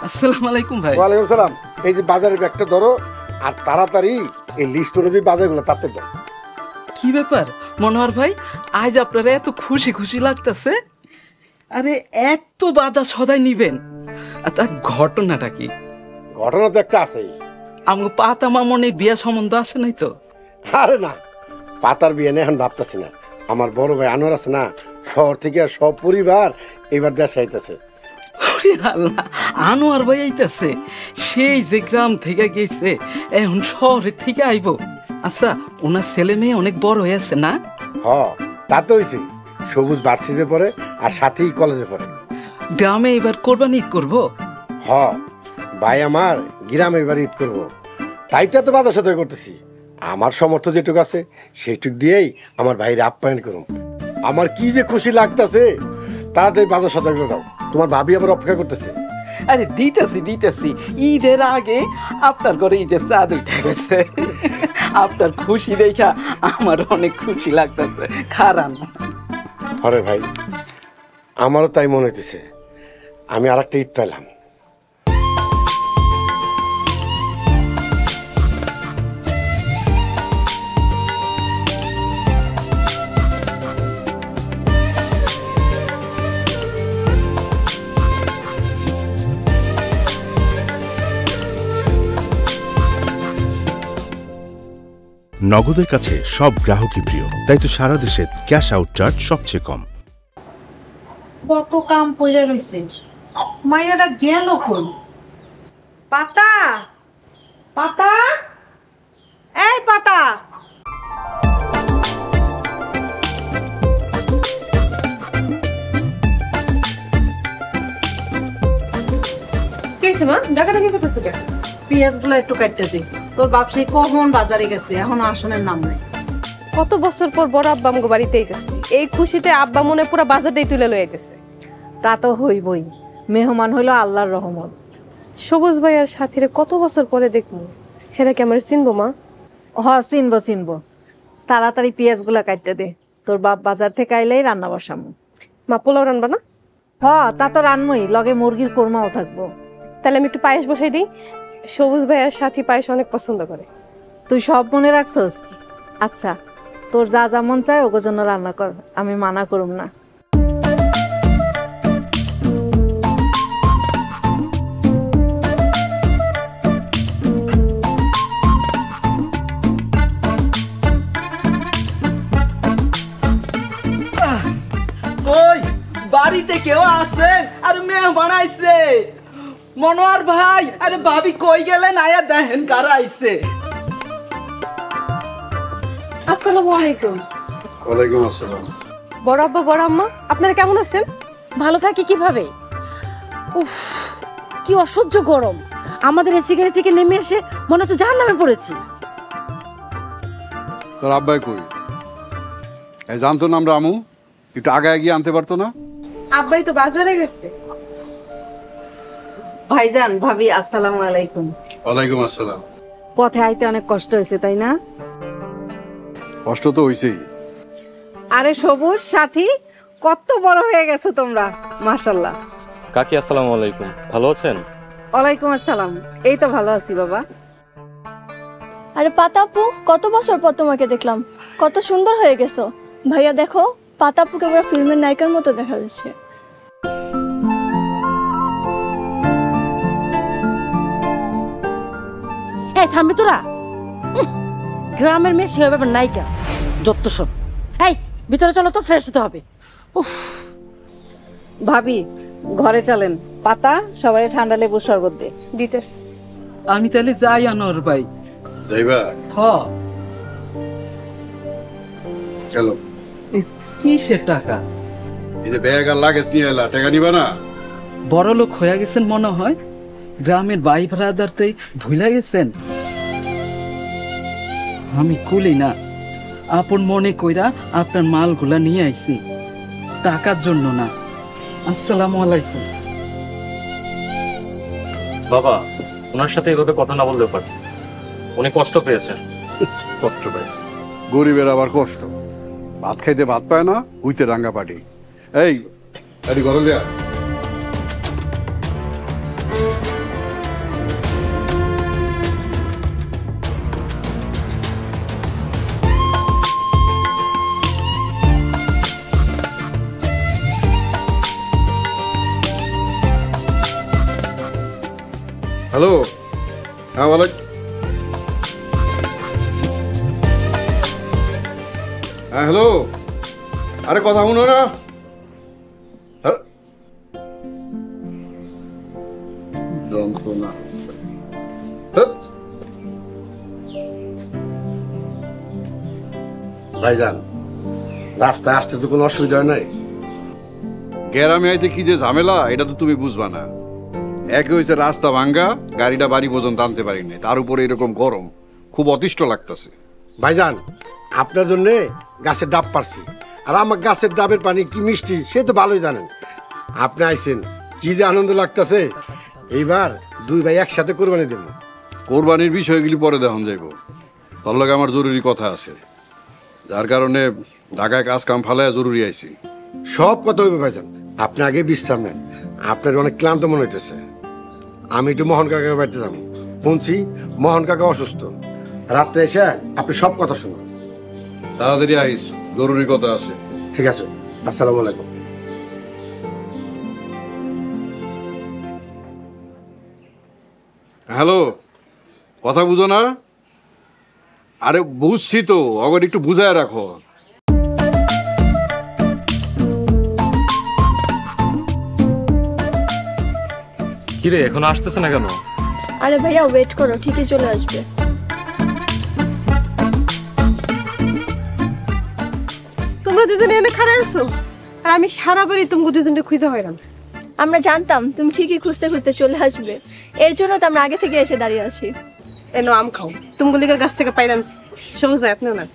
আসসালামু আলাইকুম ভাই। ওয়ালাইকুম সালাম। এই যে বাজারের ব্যাগটা ধরো আর তাড়াতাড়ি এই লিস্ট অনুযায়ী বাজারগুলো তাতে দাও। কি ব্যাপার মনোহর ভাই, আজ আপনারা এত খুশি খুশি লাগতেছে? আরে এত বাধা সদাই নিবেন? আর তার ঘটনাটা কি? ঘটনা তো একটা আছেই। আমাকে পাতা মামনের বিয়া সম্বন্ধ আসে নাই তো? আরে না, পাতার বিয়ে নিয়ে এখন ভাবতেছি না। আমার বড় ভাই আনোয়ার আছে না, শহর থেকে সব পরিবার এবার দেশে আইতেছে। আনোয়ার ভাই আইতাছে? সেই যে গ্রাম থেকে গেছে এখন শহরের থেকে আইব। আচ্ছা, ওনার ছেলে মেয়ে অনেক বড় হয়ে আছে না? হ, তা তো হয়েছে। সবুজ ভার্সিটিতে পড়ে আর সাথেই কলেজে পড়ে। গ্রামে এবার কোরবানি ঈদ করবো? হ, ভাই আমার গ্রামে এবার ঈদ করবো, তাই তো এত বাধা সাথে করতেছি। আমার সমর্থ যেটুকু আছে সেইটুক দিয়েই আমার ভাইয়ের আপ্যায়ন করুন। আমার কি যে খুশি লাগতেছে। তাড়াতাড়ি বাজার সদাগুলো দাও, তোমার ভাবি আবার অপেক্ষা করতেছে। আরে দিতেছি ঈদের আগে আপনার ঘরে ঈদের চাঁদ উঠে গেছে। আপনার খুশি দেখা আমার অনেক খুশি লাগতেছে। খারাপ আরে ভাই, আমারও তাই মনে হইতেছে। আমি আর একটা ঈদ পেলাম। নগদের কাছে সব গ্রাহকই প্রিয়, তাই তো সারা দেশে ক্যাশ আউট চার্জ সবচেয়ে কম। কত কাম পড়ে রয়েছে, মায়াটা গেল কই? পাতা পাতা, এই পাতা, পেঁয়াজ গুলো একটু কাটতে দে। তোর ব্যবসায়ী কখন বাজারে গেছে, এখনো আসনের নাম নাই। কত বছর পর বড় আব্বা আমগো বাড়িতেই গেছে, এই খুশিতে আব্বা মনে পুরো বাজারটাই তুলে লয়ে গেছে। তা তো হইবই, মেহমান হইল আল্লাহর রহমত। সবুজ ভাই আর সাথীরে কত বছর পরে দেখবো, হেরা কি আমার চিনবো মা? হ, চিনবো। তাড়াতাড়ি পেঁয়াজ গুলা কাটতে দে, তোর বাপ বাজার থেকে আইলেই রান্না বসামু। মা পোলাও রান্না না? হ, তা তো রান্নই, লগে মুরগির কোরমাও থাকবো। তাহলে আমি একটু পায়েস বসাই দিই, সবুজ ভাই আর সাথী পায়েস অনেক পছন্দ করে। তুই সব মনে রাখছস? আচ্ছা, তোর যা যা মন চায় ওগো জন্য রান্না কর, আমি মানা করুম না। ওই বাড়িতে কেউ আছেন? আর মেহমান আইছে। মনোয়ার ভাই, আরে ভাবি কই গেলেন? আয়া দেখেন কারা আইছে। আসসালামু আলাইকুম। ওয়ালাইকুম আসসালাম। বড় আব্বা বড় আম্মা, আপনারা কেমন আছেন? ভালো থাকি কিভাবে? উফ, কি অসহ্য গরম। আমাদের এসি গাড়ি থেকে নেমে এসে মনে হচ্ছে জাহান্নামে পড়েছি। তোর আব্বাই কই? এই জানতো না আমরা আমু, একটু আগে গিয়ে আনতে পারতো না? আব্বাই তো বাজারে গেছে। ভাইজান, ভাবি, আসসালামু আলাইকুম। ওয়ালাইকুম আসসালাম। পথে আইতে অনেক কষ্ট হয়েছে, তাই না? কষ্ট তো হইছেই। আরে সবুজ, সাথী, কত বড় হয়ে গেছো তোমরা, মাশাআল্লাহ। কাকি আসসালামু আলাইকুম, ভালো আছেন? ওয়ালাইকুম আসসালাম, এই তো ভালো আছি বাবা। আরে পাতাপু, কত বছর পর তোমাকে দেখলাম, কত সুন্দর হয়ে গেছো। ভাইয়া দেখো, পাতাপুকে আমরা ফিল্মের নায়িকার মতো দেখা যাচ্ছে। এই থামবি তোরা? গ্রামের মেয়ে সে ব্যাপার নায়িকা, যত সব। এই ভিতরে চলো তো, ফ্রেশ হতে হবে। উফ, ভাবি ঘরে চলেন, পাতা সবাই ঠান্ডা লেবু শরবত দে। দিতেস। আমি তাহলে যাই আনোয়ার ভাই। যাইবা? হ। চলো। কিসের টাকা? এই যে ব্যাগ আর লাগেজ নিয়ে এলা, টাকা নিবা না? বড় লোক হয়ে গেছেন মনে হয়, গ্রামের ভাই ব্রাদারটাই ভুলে গেছেন। আমি কুলি না, আপন মনে কইরা আপনার মালগুলা নিয়ে আইছি, টাকার জন্য না। আসসালামু আলাইকুম। বাবা, ওনার সাথে এভাবে কথা না বললেও পারছি। উনি কষ্ট পেয়েছেন। কষ্ট পেয়েছে। গরিবের আবার কষ্ট, ভাত খাইতে ভাত পায় না, উইতে রাঙ্গা পাটি। এই আরে ঘরে লিয়া। হ্যালো, হ্যাঁ বলো। হ্যাঁ হ্যালো, আরে কথা শুনো না। যন্ত্রণা। ভাইজান, রাস্তায় আসতে তো কোনো অসুবিধা নাই? গ্রামে আইতে কি যে ঝামেলা, এটা তো তুমি বুঝবা না। একে হয়েছে রাস্তা ভাঙ্গা, গাড়িটা বাড়ি পর্যন্ত আনতে পারি নাই, তার উপরে এরকম গরম, খুব অতিষ্ঠ লাগতেছে। ভাইজান, আপনার জন্য গাছের ডাব পারছি, আর আমার গাছের ডাবের পানি কি মিষ্টি সে তো ভালোই জানেন। আপনি আইছেন, কি যে আনন্দ লাগতেছে। এইবার দুই ভাই একসাথে কোরবানি দেব। কোরবানির বিষয়গুলি পরে দেখন যাইব, তার লগে আমার জরুরি কথা আছে, যার কারণে ঢাকায় কাজ কাম ফালায় জরুরি আইছি। সব কথা হইবে ভাইজান, আপনি আগে বিশ্রাম নেন, আপনার অনেক ক্লান্ত মনে হইতেছে। আমি একটু মোহন কাকার বাড়িতে যাবো, শুনছি মোহন কাকা অসুস্থ। রাত্রে এসে আপনি সব কথা শুনুন। তাড়াতাড়ি আইস, জরুরি কথা আছে। ঠিক আছে, আসসালামু আলাইকুম। হ্যালো, কথা বুঝো না? আরে বুঝছি তো, অগর একটু বুঝায় রাখো। কিরে, এখনো আসতেছে না কেন? আরে ভাইয়া ওয়েট করো, ঠিকই চলে আসবে। তোমরা দুজনে এনে খারাপ আছো, আর আমি সারা বাড়ি তুমি দুজনে খুঁজে হয়রান। আমরা জানতাম তুমি ঠিকই খুঁজতে খুঁজতে চলে আসবে, এর জন্য তো আমরা আগে থেকে এসে দাঁড়িয়ে আছি। এনো আম খাও, তুমগুলিকে গাছ থেকে পাইলাম। সবুজ ভাই আপনিও না।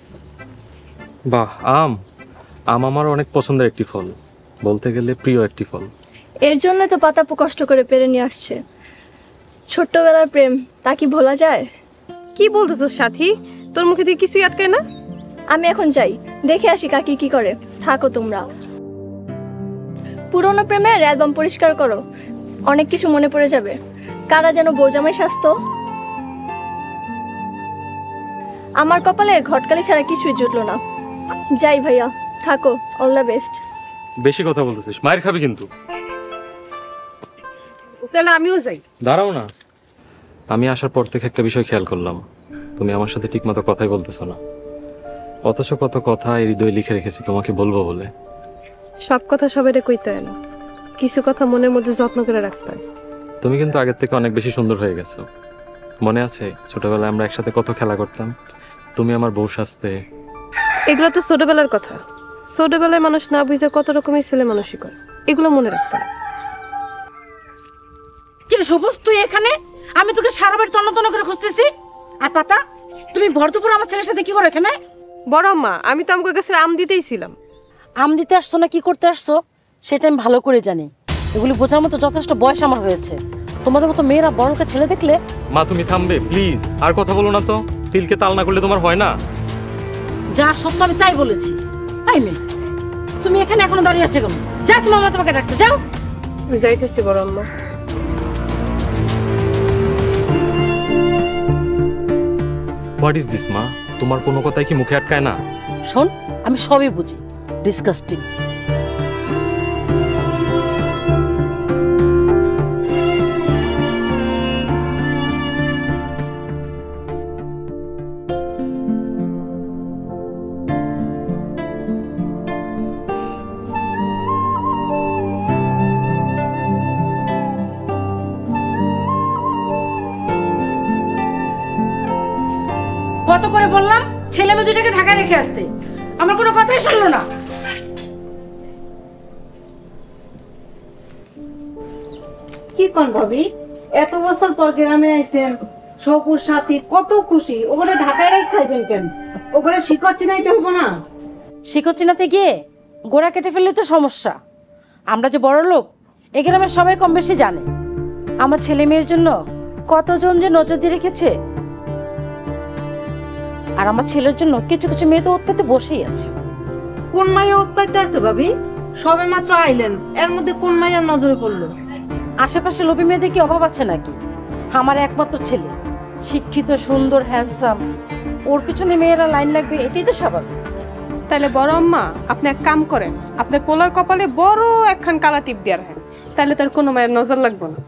বাহ, আম। আম আমার অনেক পছন্দের একটি ফল, বলতে গেলে প্রিয় একটি ফল। এর জন্য তো পাতাপু কষ্ট করে পেরে নিয়ে আসছে। ছোট্টবেলার প্রেম, তা কি ভোলা যায়? কি বলতেছো সাথী? তোর মুখে দিয়ে কিছুই আটকায় না। আমি এখন যাই, দেখে আসি কাকি কি করে। থাকো তোমরা। পুরোনো প্রেমের অ্যালবাম পরিষ্কার করো, অনেক কিছু মনে পড়ে যাবে। কারা যেন বৌজামাই স্বাস্থ্য। আমার কপালে ঘটকালি ছাড়া কিছুই জুটলো না। যাই ভাইয়া, থাকো, অল দ্য বেস্ট। বেশি কথা বলতেছিস, মায়ের খাবি কিন্তু। তাহলে আমিও যাই। দাঁড়াও না। আমি আসার পর থেকে একটা বিষয় খেয়াল করলাম, তুমি আমার সাথে ঠিকমতো কথাই বলতেছো না, অথচ কত কথা এই হৃদয়ে লিখে রেখেছি তোমাকে বলবো বলে। সব কথা সবাইরে কইতে হয় না, কিছু কথা মনের মধ্যে যত্ন করে রাখতে হয়। তুমি কিন্তু আগের থেকে অনেক বেশি সুন্দর হয়ে গেছো। মনে আছে ছোটবেলায় আমরা একসাথে কত খেলা করতাম, তুমি আমার বউ সাজতে। এগুলো তো ছোটবেলার কথা, ছোটবেলায় মানুষ না বুঝে কত রকমের ছেলে মানুষই করে, এগুলো মনে রাখতে হয়। কিরে সবুজ, তুই এখানে? আমি তোকে সারা বাড়ি তন্ন তন্ন করে খুঁজতেছি। আর পাতা, তুমি ভরদুপুর আমার ছেলের সাথে কি করো এখানে? বড় আম্মা, আমি তো আমাকে গাছের আম দিতেই ছিলাম। আম দিতে আসছো না কি করতে আসছো সেটা আমি ভালো করে জানি। এগুলি বোঝার মতো যথেষ্ট বয়স আমার হয়েছে। তোমাদের মতো মেয়েরা বড়কে ছেলে দেখলে। মা তুমি থামবে প্লিজ, আর কথা বলো না তো। তিলকে তাল না করলে তোমার হয় না। যা সত্য আমি তাই বলেছি। তাই মেয়ে, তুমি এখানে এখনো দাঁড়িয়ে আছো কেন? যা, তোমার মা তোমাকে ডাকতে যাও। আমি যাইতেছি বড় আম্মা। হোয়াট ইজ দিস মা? তোমার কোনো কথাই কি মুখে আটকায় না? শোন, আমি সবই বুঝি। ডিসকাস্টিং। কত করে বললাম ছেলে মেয়ে দুটাকে ঢাকায় রেখে আসতে, আমার কোনো কথাই শুনলো না। কি কোন ভাবি, এত বছর পর গ্রামে আইছেন, সবুর সাথী কত খুশি, ওখানে ঢাকায় রেখে খাইবেন কেন? ওখানে শিকড় চিনাইতে হবো না? শিকড় চিনাতে গিয়ে গোড়া কেটে ফেললে তো সমস্যা। আমরা যে বড় লোক, এই গ্রামের সবাই কম বেশি জানে আমার ছেলে মেয়ের জন্য কতজন যে নজর দিয়ে রেখেছে। আর আমার ছেলের জন্য কিছু কিছু মেয়ে তো উৎপাতে বসেই আছে। কোন মাইয়া উৎপাইতে আছে ভাবি? সবে মাত্র আইলেন, এর মধ্যে কোন মাইয়ার নজরে পড়লো? আশেপাশে লোভী মেয়েদের কি অভাব আছে নাকি? আমার একমাত্র ছেলে, শিক্ষিত, সুন্দর, হ্যান্ডসাম, ওর পিছনে মেয়েরা লাইন লাগবে, এটাই তো স্বাভাবিক। তাহলে বড় আম্মা আপনি এক কাম করেন, আপনার পোলার কপালে বড় একখান কালা টিপ দিয়ে রাখেন, তাহলে তার কোনো মায়ের নজর লাগবে না।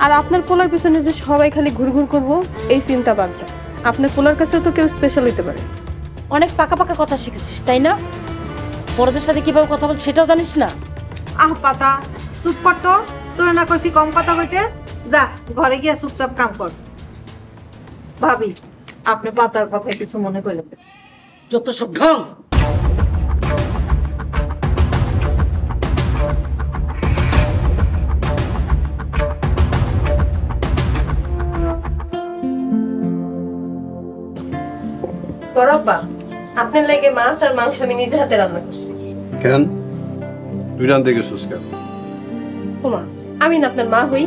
আর আপনার পোলার পিছনে যে সবাই খালি ঘুরঘুর করবো, এই চিন্তা বাদ দেন। আপনার পোলার কাছেও তো কেউ স্পেশাল হইতে পারে। অনেক পাকা পাকা কথা শিখেছিস তাই না? বড়দের সাথে কিভাবে কথা বলছিস সেটাও জানিস না? আহ পাতা, চুপ কর তো। তোর না কইছি কম কথা কইতে? যা ঘরে গিয়া চুপচাপ কাম কর। ভাবি, আপনি পাতার কথায় কিছু মনে করলেন? যত সব ঢং। বড়ব্বা, আপনার লাগে মাছ আর মাংস আমি নিজে হাতে রান্না করছি। কেন তুই রান্ধতে গেছিস কেন? ওমা, আমি না আপনার মা হই?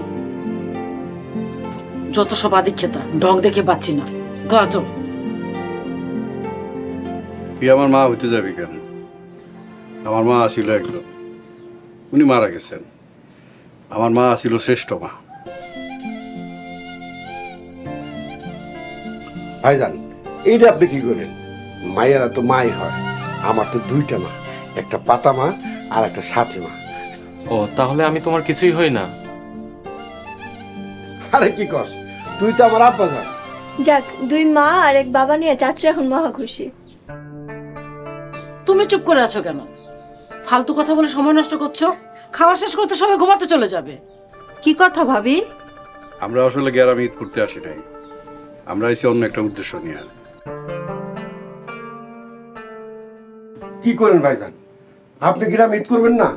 যত সব আদিক্ষেতা, ঢং দেখে পাচ্ছি না। ঘর চল। তুই আমার মা হইতে যাবি কেন? আমার মা ছিল একজন, উনি মারা গেছেন। আমার মা ছিল শ্রেষ্ঠ মা। ভাইজান, এইটা আপনি কি করেন? মায়েরা তো মাই হয়। আমার তো দুইটা মা, একটা পাতা মা আর একটা সাথী মা। ও, তাহলে আমি তোমার কিছুই হই না? আরে কি কস, তুই তো আমার আব্বা যান। যাক, 2 মা আর 1 বাবা নিয়ে চাচু এখন মহা খুশি। তুমি চুপ করে আছো কেন? ফালতু কথা বলে সময় নষ্ট করছো। খাওয়া শেষ করতে সবাই ঘুমাতে চলে যাবে। কি কথা ভাবি? আমরা আসলে গ্রামে ঈদ করতে আসি নাই, আমরা এসে অন্য একটা উদ্দেশ্য নিয়ে। কি করেন ভাইজান? আপনি গ্রামে ঈদ করবেন না?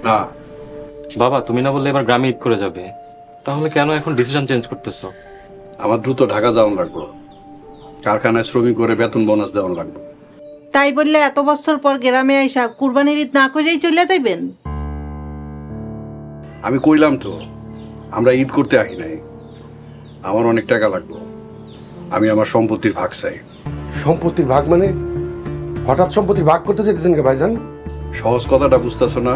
না, বাবা, তুমি না বললে এবার গ্রামে ঈদ করে যাবে, তাহলে কেন এখন ডিসিশন চেঞ্জ করতেছো? আমার দ্রুত ঢাকা যাওয়ান লাগবো, কারখানায় শ্রমিক করে বেতন বোনাস দেওয়ান লাগবে। তাই বললে এত বছর পর গ্রামে আইসা কুরবানির ঈদ না করেই চলে যাইবেন? আমি কইলাম তো আমরা ঈদ করতে আসি নাই, আমার অনেক টাকা লাগবে। আমি আমার সম্পত্তির ভাগ চাই। সম্পত্তির ভাগ মানে? হঠাৎ সম্পত্তির ভাগ করতে চাইতেছেন কে ভাইজান? সহজ কথাটা বুঝতেছো না?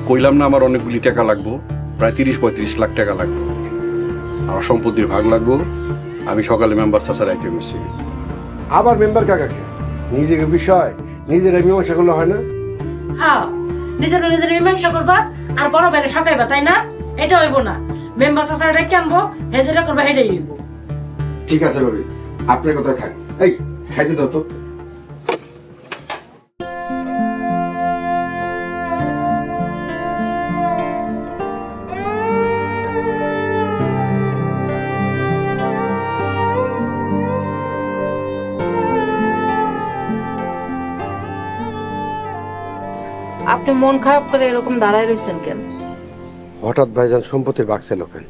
কইলাম না আমার অনেকগুলি টাকা লাগবো, প্রায় 30-35 লাখ টাকা লাগবে। আমার সম্পত্তির ভাগ লাগবো। আমি সকালে মেম্বার চাচার আইতে গেছি। আবার মেম্বার কাকাকে? নিজেকে বিষয় নিজেরা মীমাংসা করলে হয় না? হ্যাঁ, নিজেরা নিজের মীমাংসা করবা আর বড় বাইরে ঠকাইবা, তাই না? এটা হইব না। মেম্বার চাচারা ডেকে আনবো, হেজেরা করবা, হেটাই হইব। ঠিক আছে ভাবি, আপনার কথায় থাক। এই খাইতে দাও তো। আপনি মন খারাপ করে এরকম দাঁড়ায় রয়েছেন কেন? হঠাৎ ভাইজান সম্পত্তির ভাগ চাইলো কেন?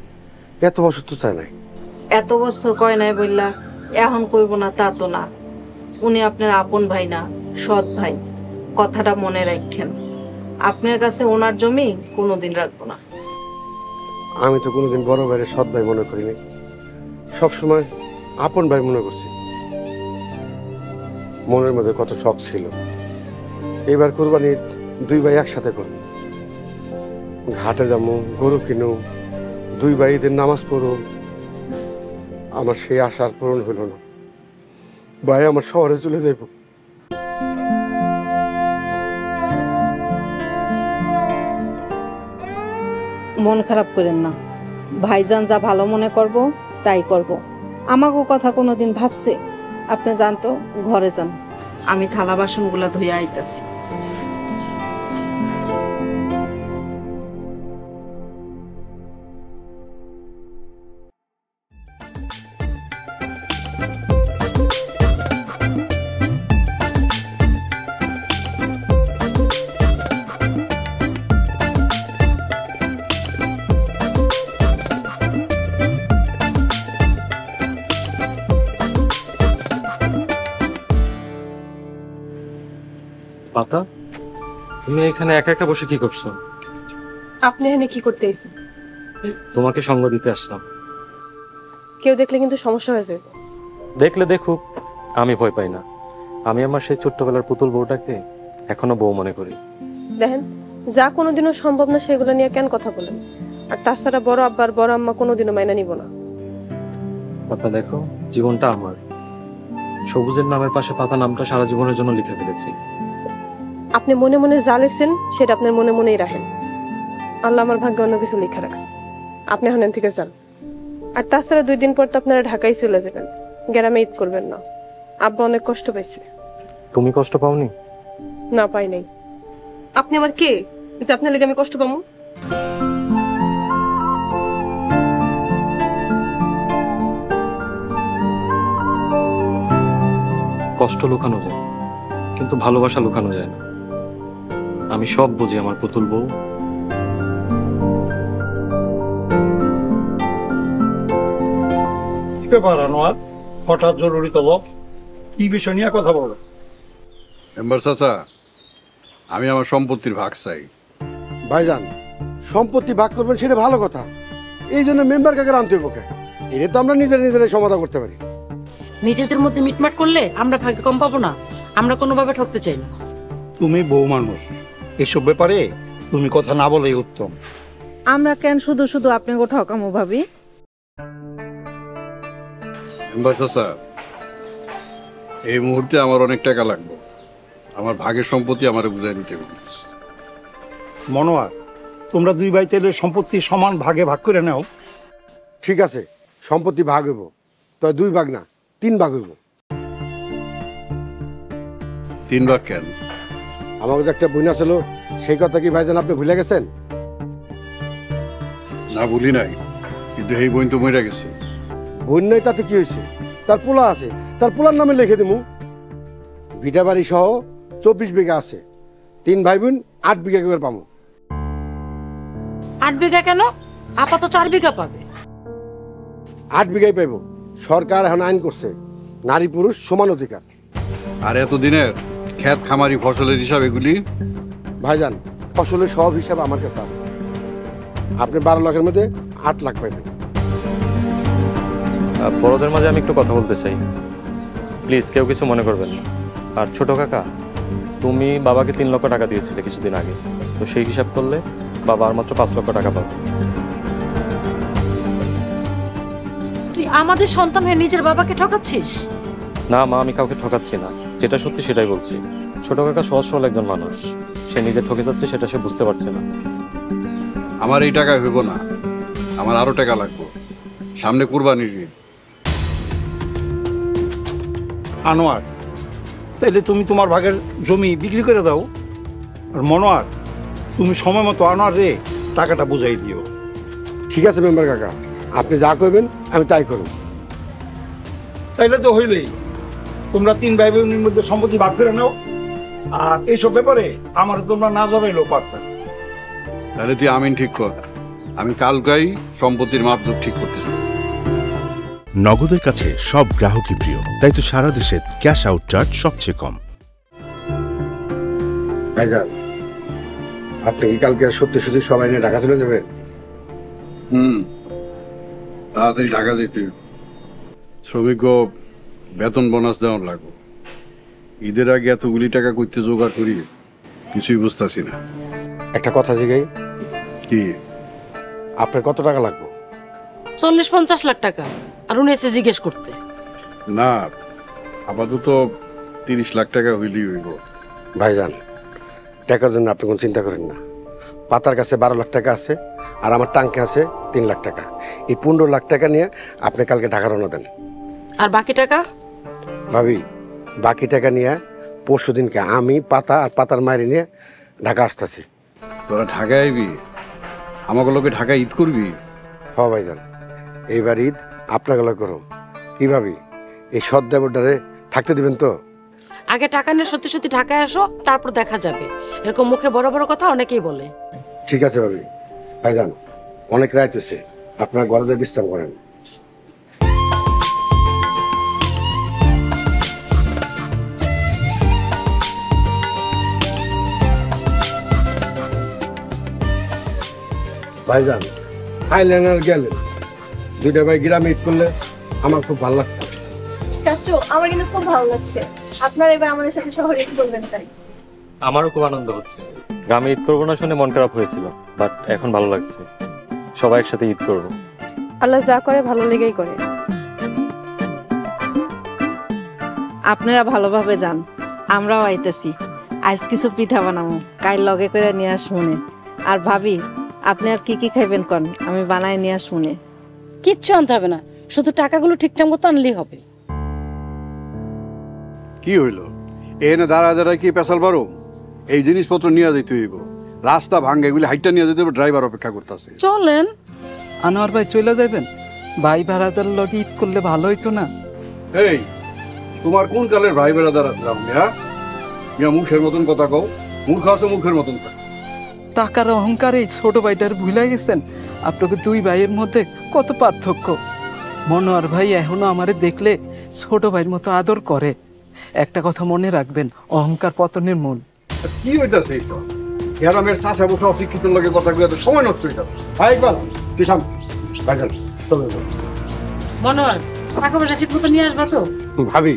এত বছর তো চায় নাই। এত বছর কয় নাই বললা এখন কইব না তা তো না। উনি আপনার আপন ভাই না, সৎ ভাই। কথাটা মনে রাখেন। আপনার কাছে ওনার জমি কোনোদিন রাখবো না। আমি তো কোনোদিন বড় ভাইয়ের সৎ ভাই মনে করিনি, সবসময় আপন ভাই মনে করছি। মনের মধ্যে কত শখ ছিল, এবার কুরবানি 2 ভাই একসাথে করব। ঘাটে যাবো, গরু কিনো, 2 ভাই ঈদের নামাজ পড়ো। আমার সেই আশার পূরণ হলো না। ভাই আমার শহরে চলে যাইব। মন খারাপ করেন না, ভাইজান যা ভালো মনে করব তাই করব। আমাকেও কথা কোনোদিন ভাবছে? আপনি যান তো, ঘরে যান। আমি থালা বাসনগুলা ধুয়ে আইতাছি। পাতা, তুমি এখানে একা একা বসে কি করছো? আপনি এখানে কি করতে এসেছেন? তোমাকে সঙ্গ দিতে আসলাম। কেউ দেখলে কিন্তু সমস্যা হয়ে যাবে। দেখলে দেখুক, আমি ভয় পাই না। আমি আমার সেই ছোট্টবেলার পুতুল বউটাকে এখনো বউ মনে করি। দেখেন, যা কোনোদিনও সম্ভব না সেগুলো নিয়ে কেন কথা বলেন? আর তাছাড়া বড় আব্বা আর বড় আম্মা কোনোদিনও মাইনা নিব না। পাতা দেখো, জীবনটা আমার। সবুজের নামের পাশে পাতা নামটা সারা জীবনের জন্য লিখে ফেলেছি। আপনি মনে মনে যা লিখছেন সেটা আপনার মনে মনেই রাখেন। আল্লাহ আমার ভাগ্যে অন্য কিছু লিখে রাখছে। আপনি এখন থেকে যান। আর তাছাড়া 2 দিন পর তো আপনারা ঢাকায় চলে যাবেন, গ্রামে ঈদ করবেন না। আব্বা অনেক কষ্ট পাইছে। তুমি কষ্ট পাওনি? না, পাই নাই। আপনি আমার কে যে আপনার লেগে আমি কষ্ট পাবো? কষ্ট লুকানো যায়, কিন্তু ভালোবাসা লুকানো যায় না। আমি সব বুঝি আমার পুতুল বউ। ব্যাপার আনোয়ার, হঠাৎ জরুরি তলব, কি বিষয় নিয়ে কথা বলো? মেম্বার চাচা, আমি আমার সম্পত্তির ভাগ চাই। ভাইজান, সম্পত্তি ভাগ করবেন সেটা ভালো কথা, এই জন্য মেম্বার কাকে আনতে হইব কে? এটা তো আমরা নিজেরাই সমাধান করতে পারি। নিজেদের মধ্যে মিটমাট করলে আমরা ভাগ্যে কম পাবো না। আমরা কোনোভাবে ঠকতে চাই না। তুমি বউ মানুষ, এসব ব্যাপারে তুমি কথা না বলেই উত্তম। আমরা কেন শুধু শুধু আপনাকে ঠকামো ভাবি? মেম্বার চাচা, এই মুহূর্তে আমার অনেক টাকা লাগবে। আমার ভাগের সম্পত্তি আমার বুঝাই নিতে হবে। মনোয়ার, তোমরা 2 ভাই তেলের সম্পত্তি সমান ভাগে ভাগ করে নাও। ঠিক আছে, সম্পত্তি ভাগ হইব, তো 2 ভাগ না 3 ভাগ হইব। 3 ভাগ কেন? আমাকে যে একটা বইনা ছিল, সেই কথা কি ভাইজান আপনি ভুলে গেছেন? না, ভুলি নাই, কিন্তু এই বই তো মরে গেছে। বোন নাই তাতে কি হয়েছে? তার পোলা আছে, তার পোলার নামে লিখে দিমু। ভিটা বাড়ি সহ 24 বিঘা আছে। 3 ভাই বোন 8 বিঘা করে পাবো। 8 বিঘা কেন? আপাতত 4 বিঘা পাবে। 8 বিঘাই পাইব। সরকার এখন আইন করছে নারী পুরুষ সমান অধিকার। আর এতদিনের ক্ষেত খামারি ফসলের হিসাব এগুলি? ভাইজান, ফসলের সব হিসাব আমার কাছে আছে। আপনি 12 লাখের মধ্যে 8 লাখ পাইবেন। বড়দের মাঝে আমি একটু কথা বলতে চাই, প্লিজ কেউ কিছু মনে করবেন না। আর ছোট কাকা, তুমি বাবাকে 3 লক্ষ টাকা দিয়েছিলে কিছুদিন আগে, তো সেই হিসাব করলে বাবা আর মাত্র 5 লক্ষ টাকা পাবে। তুই আমাদের সন্তান হয়ে নিজের বাবাকে ঠকাচ্ছিস? না মা, আমি কাউকে ঠকাচ্ছি না, যেটা সত্যি সেটাই বলছি। ছোট কাকা সহজ সরল একজন মানুষ, সে নিজে ঠকে যাচ্ছে সেটা সে বুঝতে পারছে না। আমার এই টাকায় হইব না, আমার আরো টাকা লাগবে। সামনে কুরবানির ঈদ। আনোয়ার, তাইলে তুমি তোমার ভাগের জমি বিক্রি করে দাও। আর মনোয়ার, তুমি সময় মতো আনোয়ার রে টাকাটা বুঝাই দিও। ঠিক আছে মেম্বার কাকা, আপনি যা কইবেন আমি তাই করব। তাইলে তো হইলেই, তোমরা 3 ভাই বোনের মধ্যে সম্পত্তি ভাগ করে নাও। আর এইসব ব্যাপারে আমার তোমরা না জড়াইলেও পারতাম। তাহলে তুই আমিন ঠিক কর, আমি কালকাই সম্পত্তির মাপজোক ঠিক করতেছি। নগদের কাছে সব গ্রাহকই প্রিয়, তাই তো সারা দেশে ক্যাশ আউট চার্জ সবচেয়ে কম। ভাইজান, আপনি কি কালকে সত্যি সত্যি সবাই নিয়ে ঢাকা চলে যাবেন? তাড়াতাড়ি ঢাকা যেতে। শ্রমিক বেতন বোনাস দেওয়ার লাগবে। ঈদের আগে এতগুলি টাকা করতে জোগাড় করি, কিছুই বুঝতেছি না। একটা কথা জিগাই, কি আপনার কত টাকা লাগবে? 40-50 লাখ টাকা। আর উনি এসে জিজ্ঞেস করতে? না, আপাতত 30 লাখ টাকা হইলেই হইব। ভাইজান, টাকার জন্য আপনি কোনো চিন্তা করেন না। পাতার কাছে 12 লাখ টাকা আছে, আর আমার টাঙ্কে আছে 3 লাখ টাকা। এই 15 লাখ টাকা নিয়ে আপনি কালকে ঢাকা রওনা দেন। আর বাকি টাকা? ভাবি, বাকি টাকা নিয়ে পরশু দিনকে আমি পাতা আর পাতার মায়ের নিয়ে ঢাকা আসতেছি। তোরা ঢাকায় আইবি? আমাকে লোকে ঢাকায় ঈদ করবি? হ ভাইজান, এইবার ঈদ আপনাকে করো। কি ভাবি, এই সৎ দেবরটারে থাকতে দিবেন তো? আগে টাকা নিয়ে সত্যি সত্যি ঢাকায় আসো, তারপর দেখা যাবে। এরকম মুখে বড় বড় কথা অনেকেই বলে। ঠিক আছে ভাবি। ভাইজান, অনেক রাত হয়েছে, আপনার ঘরে বিশ্রাম করেন। ভাইজান আইলেন আর গেলেন, দুইটা ভাই গ্রামে ঈদ করলে আমার খুব ভালো লাগতো। চাচু আমার কিন্তু খুব ভালো লাগছে, আপনারা এবার আমাদের সাথে শহরে ঈদ করবেন তাই। আমারও খুব আনন্দ হচ্ছে। গ্রামে ঈদ করবো না শুনে মন খারাপ হয়েছিল, বাট এখন ভালো লাগছে। সবাই একসাথে ঈদ করবো। আল্লাহ যা করে ভালো লেগেই করে। আপনারা ভালোভাবে যান, আমরাও আইতেছি। আজ কিছু পিঠা বানাবো, কাল লগে করে নিয়ে আসবনে। আর ভাবি আপনি আর কি কি খাইবেন কন, আমি বানাই নিয়ে আসবনে। কিচ্ছু আনতে হবে না, শুধু টাকাগুলো ঠিকঠাক মতো আনলেই হবে। কি হইলো এনে দাঁড়া দাঁড়ায় কি পেশাল বারো? এই জিনিসপত্র নিয়ে যাইতে হইব, রাস্তা ভাঙ্গে এগুলি হাইটটা নিয়ে যেতে হবে, ড্রাইভার অপেক্ষা করতেছে। চলেন। আনোয়ার ভাই চলে যাবেন? ভাই ভাড়াদার লগে ঈদ করলে ভালো হইতো না? এই তোমার কোন কালের ভাই বেড়াদার আসলাম মিয়া? মিয়া মুখের মতন কথা কও, মূর্খ আছে মুখের মতন। টাকার অহংকারে ছোট ভাইটার ভুলে গেছেন। আপনাকে দুই ভাইয়ের মধ্যে কত পার্থক্য। মনোয়ার ভাই এখনো আমারে দেখলে ছোট ভাইয়ের মতো আদর করে। একটা কথা মনে রাখবেন, অহংকার পতনের মূল। কি হইতাছে এইসব? গ্রামের চাষা বসে অশিক্ষিত লোকের কথা গুলো সময় নষ্ট হইতাছে। ভাই ইকবাল তুই থাম, ভাইজান চলো। মনোয়ার টাকা পয়সা ঠিক মতো নিয়ে আসবা তো? ভাবি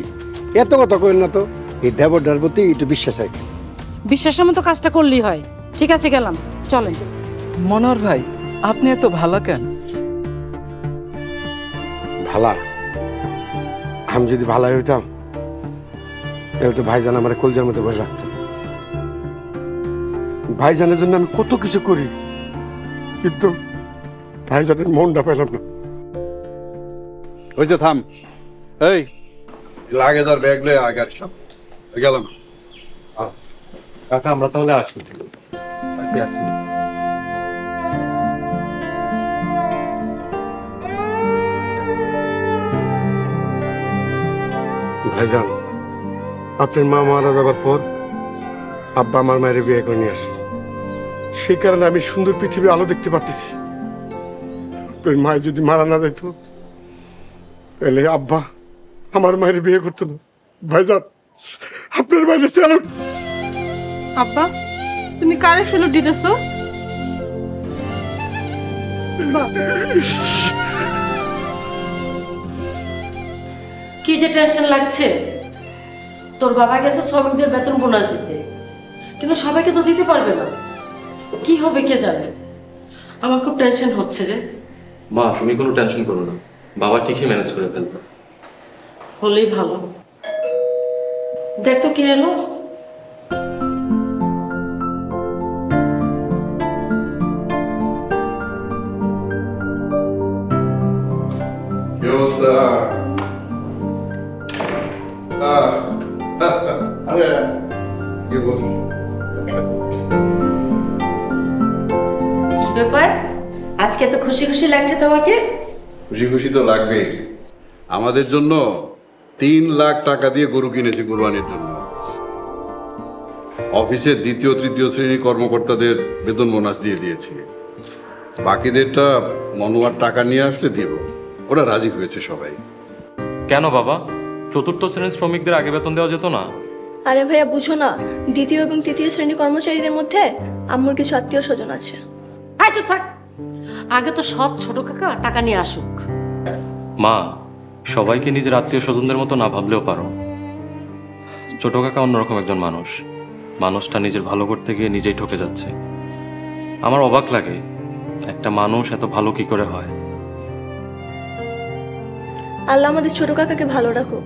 এত কথা কইন না তো, এই দেবরটার প্রতি একটু বিশ্বাস আছে। বিশ্বাসের মতো কাজটা করলেই হয়। ঠিক আছে গেলাম, চলেন। মনোয়ার ভাই আপনি এত ভালো কেন? ভালা? আমি যদি ভালো হইতাম তাহলে তো ভাইজান আমার কলজার মতো করে রাখতো। ভাইজানের জন্য আমি কত কিছু করি, কিন্তু ভাইজানের মনটা পেলাম না। হয়েছে থাম। এই লাগে তার ব্যাগ লয়ে আগার সব গেলাম। কাকা আমরা তাহলে আসি। ভাইজান আপনার মা মারা যাবার পর আব্বা আমার মায়ের বিয়ে করে নিয়ে আসে, সেই কারণে আমি সুন্দর পৃথিবী আলো দেখতে পারতেছি। আপনার মায়ের যদি মারা না যাইতো তাহলে আব্বা আমার মায়ের বিয়ে করতো না। ভাইজান আপনার মায়ের স্যালুট। আব্বা তুমি কারে স্যালুট দিতেছো? কি যে টেনশন লাগছে। তোর বাবা গেছে শ্রমিকদের বেতন বোনাস দিতে, কিন্তু সবাইকে তো দিতে পারবে না। কি হবে কে জানে। আমার খুব টেনশন হচ্ছে রে। মা তুমি কোনো টেনশন করো না, বাবা ঠিকই ম্যানেজ করে ফেলবে। হলেই ভালো। দেখ তো কে এলো। কি অবস্থা? আরে কি বল? কি ব্যাপার, আজকে তো খুশি খুশি লাগছে তোমাকে? খুশি খুশি তো লাগবেই। আমাদের জন্য 3 লাখ টাকা দিয়ে গরু কিনেছি কুরবানির জন্য। অফিসের 2য় 3য় শ্রেণীর কর্মকর্তাদের বেতন বোনাস দিয়ে দিয়েছি। বাকিদেরটা মনোয়ার টাকা নিয়ে আসলে দিব। ওরা রাজি হয়েছে সবাই। কেন বাবা, 4র্থ শ্রেণীর শ্রমিকদের আগে বেতন দেওয়া যেত না? আরে ভাইয়া বুঝো না, 2য় এবং 3য় শ্রেণীর কর্মচারীদের মধ্যে আম্মুর কিছু আত্মীয় স্বজন আছে। আয় চুপ থাক। আগে তো সৎ ছোট কাকা টাকা নিয়ে আসুক। মা সবাইকে নিজের আত্মীয় স্বজনদের মতো না ভাবলেও পারো। ছোট কাকা অন্যরকম একজন মানুষ। মানুষটা নিজের ভালো করতে গিয়ে নিজেই ঠকে যাচ্ছে। আমার অবাক লাগে একটা মানুষ এত ভালো কি করে হয়। আল্লাহ আমাদের ছোট কাকাকে ভালো রাখুক।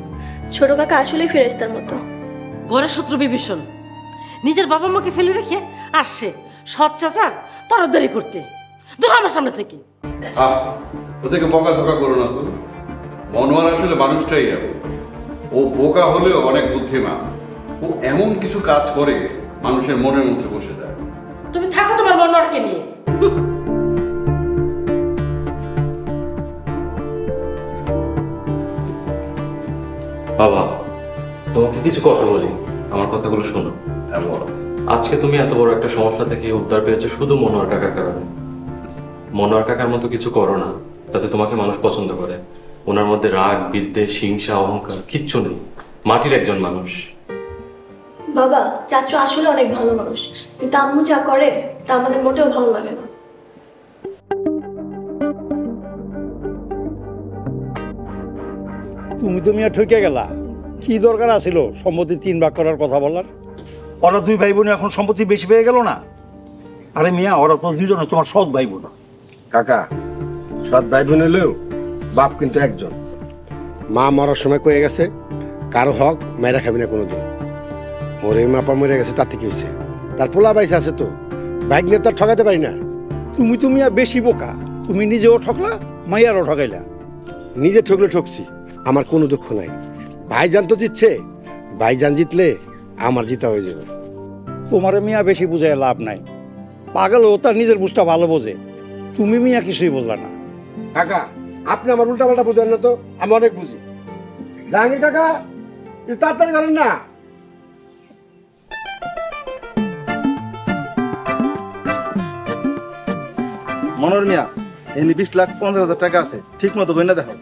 ছোট কাকা আসলেই ফেরেশতার মতো। ঘরের শত্রু বিভীষণ নিজের বাবা মাকে ফেলে রেখে আসছে সৎ চাচার তরফদারি করতে। দূর আমার সামনে থেকে। ওদেরকে বকাঝকা করো না তো। মনোয়ার আসলে মানুষটাই এমন। ও বোকা হলেও অনেক বুদ্ধিমান। ও এমন কিছু কাজ করে মানুষের মনের মধ্যে বসে যায়। তুমি থাকো তোমার মনোয়ারকে নিয়ে। বাবা তোমাকে কিছু কথা বলি, আমার কথাগুলো শোনো। আজকে তুমি এত বড় একটা সমস্যা থেকে উদ্ধার পেয়েছো শুধু মনোয়ার কাকার কারণে। মনোয়ার কাকার মতো কিছু করো না যাতে তোমাকে মানুষ পছন্দ করে। ওনার মধ্যে রাগ, বিদ্বেষ, হিংসা, অহংকার কিচ্ছু নেই। মাটির একজন মানুষ। বাবা চাচু আসলে অনেক ভালো মানুষ, কিন্তু আম্মু যা করে তা আমাদের মোটেও ভালো লাগে না। তুমি তো মিয়া ঠকে গেলা। কি দরকার আছিল সম্পত্তি 3 ভাগ করার কথা বলার? ওরা 2 ভাই বোন এখন সম্পত্তি বেশি পেয়ে গেল না? আরে মিয়া, ওরা তো দুজনে তোমার সৎ ভাই বোন। কাকা, সৎ ভাই বোন হলেও বাপ কিন্তু একজন। মা মরার সময় কয়ে গেছে কারো হক মেয়েরা খাবি না কোনোদিন। ওরে মাপা মরে গেছে, তাতে কি হয়েছে? তার পোলা বাইসে আছে তো, বাইক নিয়ে তো আর ঠকাতে পারি না। তুমি তো মিয়া বেশি বোকা। তুমি নিজেও ঠকলা, মাইয়ারও ঠকাইলা। নিজে ঠকলে ঠকছি, আমার কোনো দুঃখ নাই। ভাইজান তো জিতছে, ভাইজান জিতলে আমার জিতা হয়ে যাবে। তোমার মিয়া বেশি বুঝায় লাভ নাই। পাগলও তার নিজের বুঝটা ভালো বোঝে, তুমি মিয়া কিছুই বললা না। কাকা, আপনি আমার উল্টা পাল্টা বুঝেন না তো, আমি অনেক বুঝি। জাহাঙ্গীর কাকা, একটু তাড়াতাড়ি করেন না। মনোর মিয়া, এমনি 20,50,000 টাকা আছে, ঠিক মতো গয়না দেখো।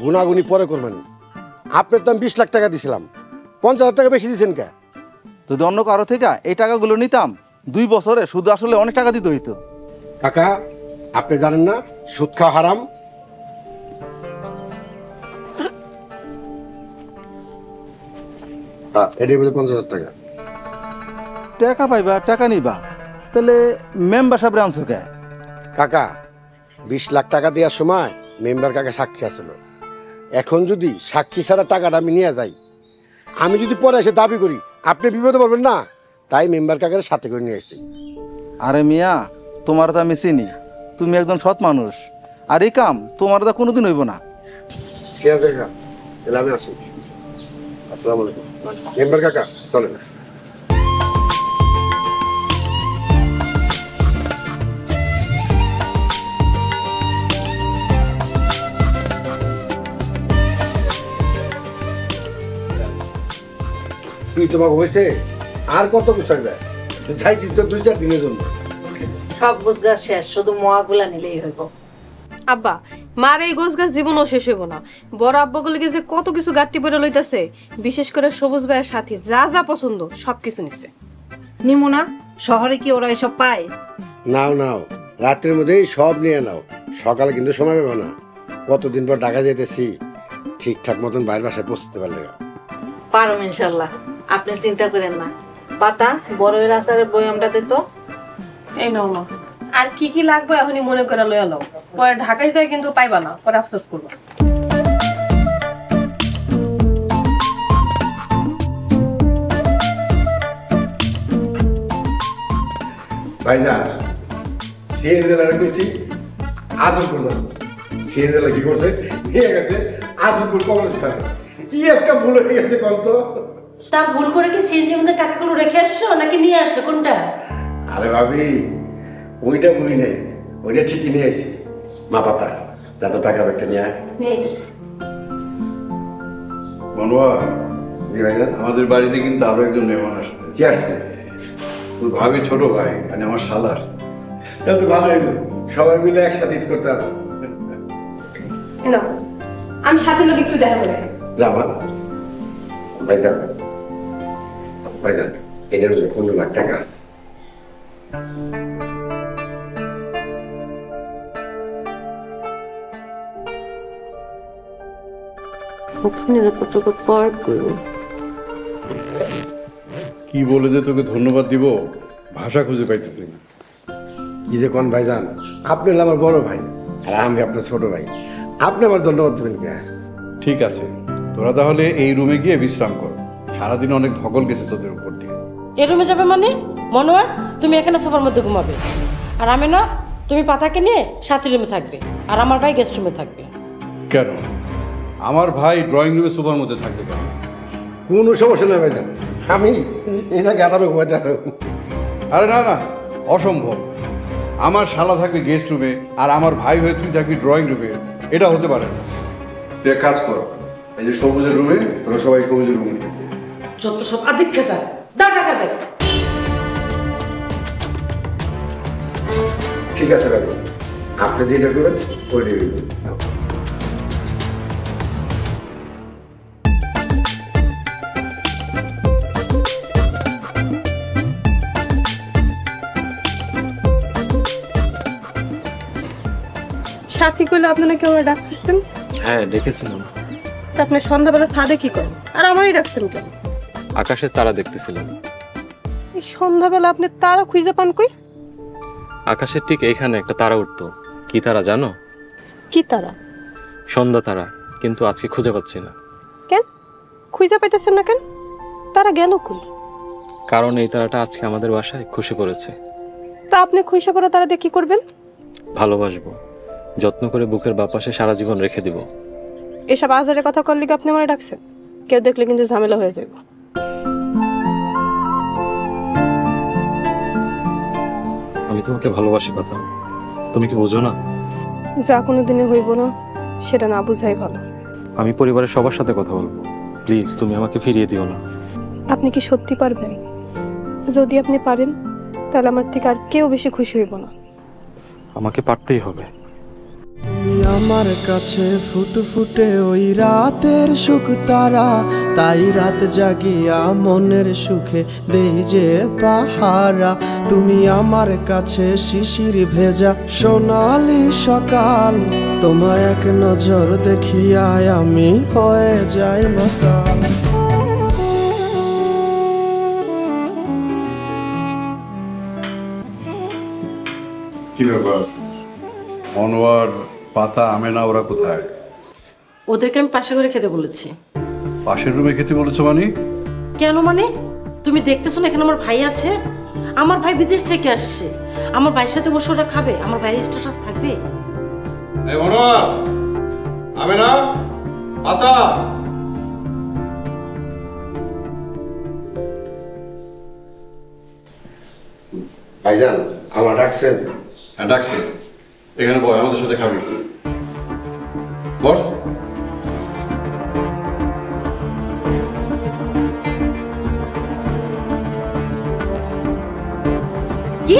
গুনাগুনি পরে করবেন। আপনার তো আমি 20 লাখ টাকা দিছিলাম, 50,000 টাকা বেশি দিচ্ছেন কে? যদি অন্য কারো থেকে এই টাকাগুলো নিতাম, 2 বছরে শুধু আসলে অনেক টাকা দিতে হইতো। কাকা, আপনি জানেন না সুদ খাওয়া হারাম? এটাই বলে 50,000 টাকা। টাকা পাইবা, টাকা নিবা, তাহলে মেম্বার সাহেব আনছো কে? কাকা, 20 লাখ টাকা দেওয়ার সময় মেম্বার কাকা সাক্ষী আসলো। এখন যদি সাক্ষী ছাড়া টাকাটা আমি নিয়ে যাই, আমি যদি পরে এসে দাবি করি, আপনি বিপদে পড়বেন না, তাই মেম্বার কাকার সাথে করে নিয়ে এসেছি। আরে মিয়া, তোমার তো আমি চিনি, তুমি একজন সৎ মানুষ, আর এই কাম তোমার তো কোনোদিন হইব না। ঠিক আছে কাকা, তাহলে আমি আসি। আসসালামু আলাইকুম। মেম্বার কাকা, চলেন। তুই তোমাকে হয়েছে আর কত গুছাইবে? যাই তো 2-4 দিনের জন্য। সব গোছগাছ শেষ, শুধু মোয়াগুলা নিলেই হইব। আব্বা, মার এই গোছ গাছ জীবনও শেষ হইব না। বড় আব্বাগুলিকে যে কত কিছু গাঁটটি পরে লইতেছে, বিশেষ করে সবুজ ভাইয়ের সাথীর যা যা পছন্দ সব কিছু নিচ্ছে। নিমুনা, শহরে কি ওরা এসব পায়? নাও নাও, রাত্রের মধ্যেই সব নিয়ে নাও, সকালে কিন্তু সময় পাবে না। কতদিন পর ঢাকা যেতেছি, ঠিকঠাক মতন বাইরের বাসায় পৌঁছতে পারলে। পারো ইনশাল্লাহ, আপনি চিন্তা করেন না। পাতা বড়ের আচারের বয়ামটা দে তো। এই নাও না, আর কি কি লাগবে এখনই মনে করে লইয়া লও, পরে ঢাকায় যায় কিন্তু পাইবা না, পরে আফসোস করবো। ভাইজান, সিএনজেলার কইছি আজমপুর যাবো। সিএনজেলা কি করছে, নিয়ে গেছে আজমপুর কবরস্থান। কি একটা ভুল হয়ে গেছে কত। তা ভুল করে কি সিএনজির মধ্যে টাকাগুলো রেখে আসছো নাকি নিয়ে আসছো, কোনটা? আরে ভাবি, ওইটা ভুলি নাই, ওইটা ঠিকই নিয়ে আসি। মা পাতা, যত টাকা ব্যাগটা নিয়ে আয়। মনোয়ার, জি ভাইজান। আমাদের বাড়িতে কিন্তু আরো একজন মেহমান আসবে। কি আসছে? তোর ভাবি ছোট ভাই, মানে আমার শালা আসছে। তাহলে তো ভালো হইলো, সবাই মিলে একসাথে ঈদ করতে হবে। আমি সাথে লোক একটু দেখা করে যাবা ভাইজান। ভাইজান, এটার মধ্যে 15 লাখ টাকা আছে। কি বলে যে তোকে ধন্যবাদ দিব, ভাষা খুঁজে পাইতেছি না। কি যে কোন ভাইজান, আপনি হলেন আমার বড় ভাই, আর আমি আপনার ছোট ভাই, আপনি আমার ধন্যবাদ দেবেন কে? ঠিক আছে, তোরা তাহলে এই রুমে গিয়ে বিশ্রাম কর, সারাদিন অনেক ধকল গেছে তোদের উপর দিয়ে। এই রুমে যাবে মানে? মনোয়ার, তুমি এখানে সোফার মধ্যে ঘুমাবে, আর আমি না, তুমি পাতাকে নিয়ে সাথী রুমে থাকবে, আর আমার ভাই গেস্ট রুমে থাকবে। কেন? আমার ভাই ড্রয়িং রুমে সোফার মধ্যে থাকবে কেন? কোনো সমস্যা নয় ভাইজান, আমি এই জায়গায় আরামে ঘুমাইতে থাকবো। আরে না না, অসম্ভব। আমার শালা থাকবে গেস্ট রুমে, আর আমার ভাই হয়ে তুই থাকবি ড্রয়িং রুমে, এটা হতে পারে না। তুই এক কাজ কর, এই যে সবুজের রুমে, তোরা সবাই সবুজের রুমে থাকবি। যত সব আদিক্ষেতা, দাও টাকা দেখ। ঠিক আছে ভাই, আপনি যেটা করবেন ওইটাই করবেন। সাথী কইলে আপনারা কেউ ডাকতেছেন? হ্যাঁ, ডেকেছিলাম। তা আপনি সন্ধ্যাবেলা ছাদে কি করেন আর আমারই ডাকছেন কেন? আকাশের তারা দেখতেছিলাম। এই সন্ধ্যাবেলা আপনি তারা খুঁজে পান কই? আকাশের ঠিক এইখানে একটা তারা উঠতো। কি তারা জানো? কি তারা? সন্ধ্যা তারা, কিন্তু আজকে খুঁজে পাচ্ছি না। কেন খুঁজে পাইতেছেন না কেন? তারা গেল কই? কারণ এই তারাটা আজকে আমাদের বাসায় খুশি পড়েছে। তা আপনি খুঁজে পড়া তারা দিয়ে কি করবেন? ভালোবাসবো, যত্ন করে বুকের বাপাশে সারা জীবন রেখে দিব। এসব আজারের কথা করলে কি আপনি আমারে ডাকছেন? কেউ দেখলে কিন্তু ঝামেলা হয়ে যাবে। আমি তোমাকে ভালোবাসি কথা, তুমি কি বোঝো না? যা কোনোদিনে হইব না সেটা না বুঝাই ভালো। আমি পরিবারের সবার সাথে কথা বলবো, প্লিজ তুমি আমাকে ফিরিয়ে দিও না। আপনি কি সত্যি পারবেন? যদি আপনি পারেন তাহলে আমার থেকে আর কেউ বেশি খুশি হইব না। আমাকে পারতেই হবে। তুমি আমার কাছে ফুটফুটে ওই রাতের সুখ তারা, তাই রাত জাগিয়া মনের সুখে দেই যে পাহারা। তুমি আমার কাছে শিশির ভেজা সোনালি সকাল, তোমায় এক নজর দেখিয়ায় আমি হয়ে যাই মাতাল। কি ব্যাপার, মনোয়ার, পাতা, আমেনা ওরা কোথায়? ওদেরকে আমি পাশে করে খেতে বলেছি। পাশের রুমে খেতে বলেছো মানে? কেন মানে? তুমি দেখতেছো না এখানে আমার ভাই আছে? আমার ভাই বিদেশ থেকে আসছে, আমার ভাইয়ের সাথে বসে ওরা খাবে? আমার ভাইয়ের স্ট্যাটাস থাকবে? এই মনোয়ার, আমেনা, পাতা। ভাইজান আমার ডাকছেন? হ্যাঁ ডাকছি। এখানে বয়, আমাদের সাথে খাবি। বস। কি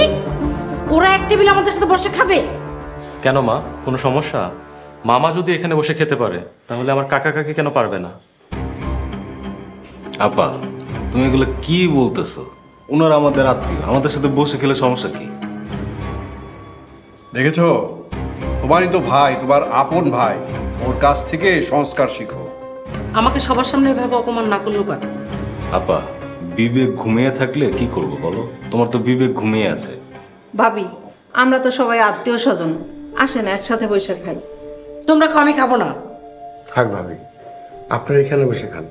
ওরা এক টেবিলে আমাদের সাথে বসে খাবে? কেন মা, কোনো সমস্যা? মামা যদি এখানে বসে খেতে পারে তাহলে আমার কাকা কাকি কেন পারবে না? আপা, তুমি এগুলো কি বলতেছো? ওনারা আমাদের আত্মীয়, আমাদের সাথে বসে খেলে সমস্যা কি? দেখেছো, তোমারই তো ভাই, তোমার আপন ভাই, ওর কাছ থেকে সংস্কার শিখো। আমাকে সবার সামনে এভাবে অপমান না করলেও পারে। আপা, বিবেক ঘুমিয়ে থাকলে কি করব বলো? তোমার তো বিবেক ঘুমিয়ে আছে। ভাবি, আমরা তো সবাই আত্মীয় স্বজন, আসেন একসাথে বসে খাই। তোমরা খাও, আমি খাবো না। থাক ভাবি, আপনারা এখানে বসে খান,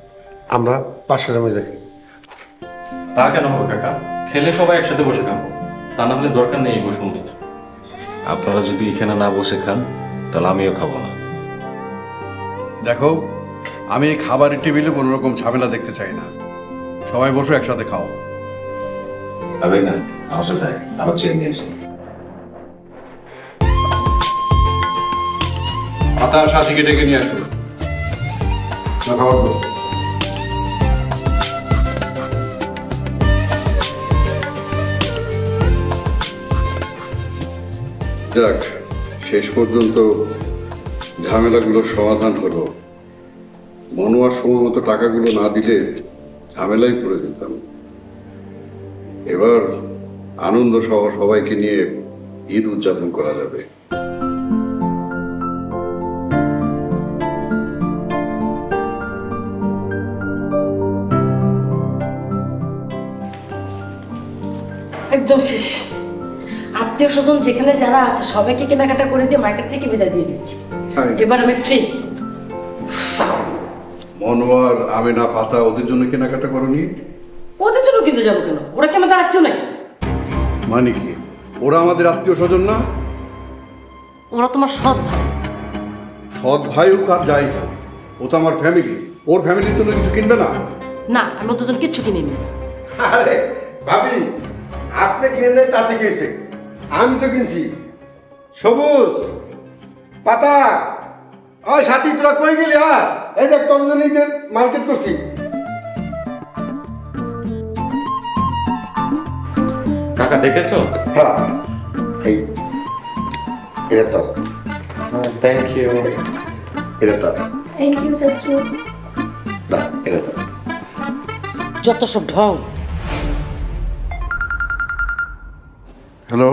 আমরা পাশের রুমে দেখি। তা কেন হবে কাকা? খেলে সবাই একসাথে বসে খাবো, তা না হলে দরকার নেই বসুন। আপনারা যদি এখানে না বসে খান তাহলে আমিও খাবো না। দেখো, আমি এই খাবারের টেবিলে কোনো রকম ঝামেলা দেখতে চাই না। সবাই বসো, একসাথে খাও। হবে না, আমার সাথে আমার চেয়ে নিয়েছি। পাতার সাথীকে ডেকে নিয়ে আসো। যাক, শেষ পর্যন্ত ঝামেলাগুলোর সমাধান হলো। মনোয়ার সময় মতো টাকাগুলো না দিলে ঝামেলাই পড়ে যেতাম। এবার আনন্দ সহ সবাইকে নিয়ে ঈদ উদযাপন করা যাবে। একদম শেষ। আত্মীয় স্বজন যেখানে যারা আছে সবাইকে কেনাকাটা করে দিয়ে মার্কেট থেকে বিদায় দিয়ে দিচ্ছি। এবার আমি ফ্রি। মনোয়ার, আমেনা, পাতা, ওদের জন্য কেনাকাটা করনি? ওদের জন্য কিনতে যাবো কেন? ওরা কি আমাদের আত্মীয় নাকি? মানে কি, ওরা আমাদের আত্মীয় স্বজন না? ওরা তোমার সৎ ভাই। সৎ ভাই হোক আর যাই হোক, ও তো আমার ফ্যামিলি। ওর ফ্যামিলির জন্য কিছু কিনবে না? না, আমি ওদের জন্য কিচ্ছু কিনিনি। আরে ভাবি, আপনি কিনে নেই তাতে গেছে, আমি তো কিনছি। সবুজ, পাতা, ওই সাথী তোরা কই গেলি? আর এই দেখ তোর জন্য মার্কেট করছি। কাকা দেখেছো? হ্যাঁ, এই এটা তোর। Thank you. এটা তোর। থ্যাংক ইউ চাচু। না, এটা তোর। যত সব ঢং। হ্যালো,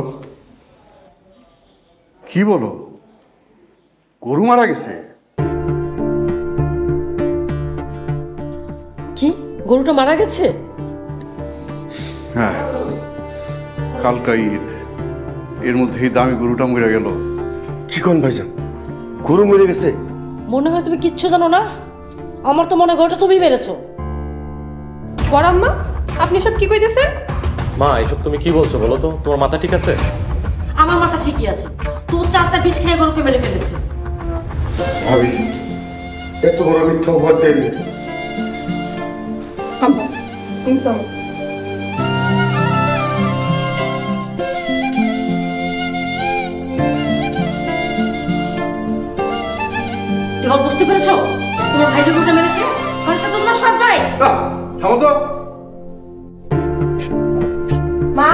কি বলো? গরু মারা গেছে? গরুটা মারা গেছে? হ্যাঁ, কালকা ঈদ, এর মধ্যেই দামি গরুটা মরে গেল। কি কোন ভাইজান, গরু মরে গেছে? মনে হয় তুমি কিচ্ছু জানো না। আমার তো মনে হয় গরুটা তুমি মেরেছো। বড় আম্মা, আপনি সব কি কইতেছেন? মা, এসব তুমি কি বলছো বলো তো? তোমার মাথা ঠিক আছে? আমার মাথা ঠিকই আছে। তোর চাচা বিষ খেয়ে গরুকে মেরে ফেলেছে। ভাবি, এত বড় মিথ্যা অপবাদ দেয়নি। আম্মা, তুমি চলো। এবার বুঝতে পেরেছো তোমার ভাই যে গরুটা মেরেছে? কারণ সে তো তোমার সৎ ভাই। থামো তো। মা,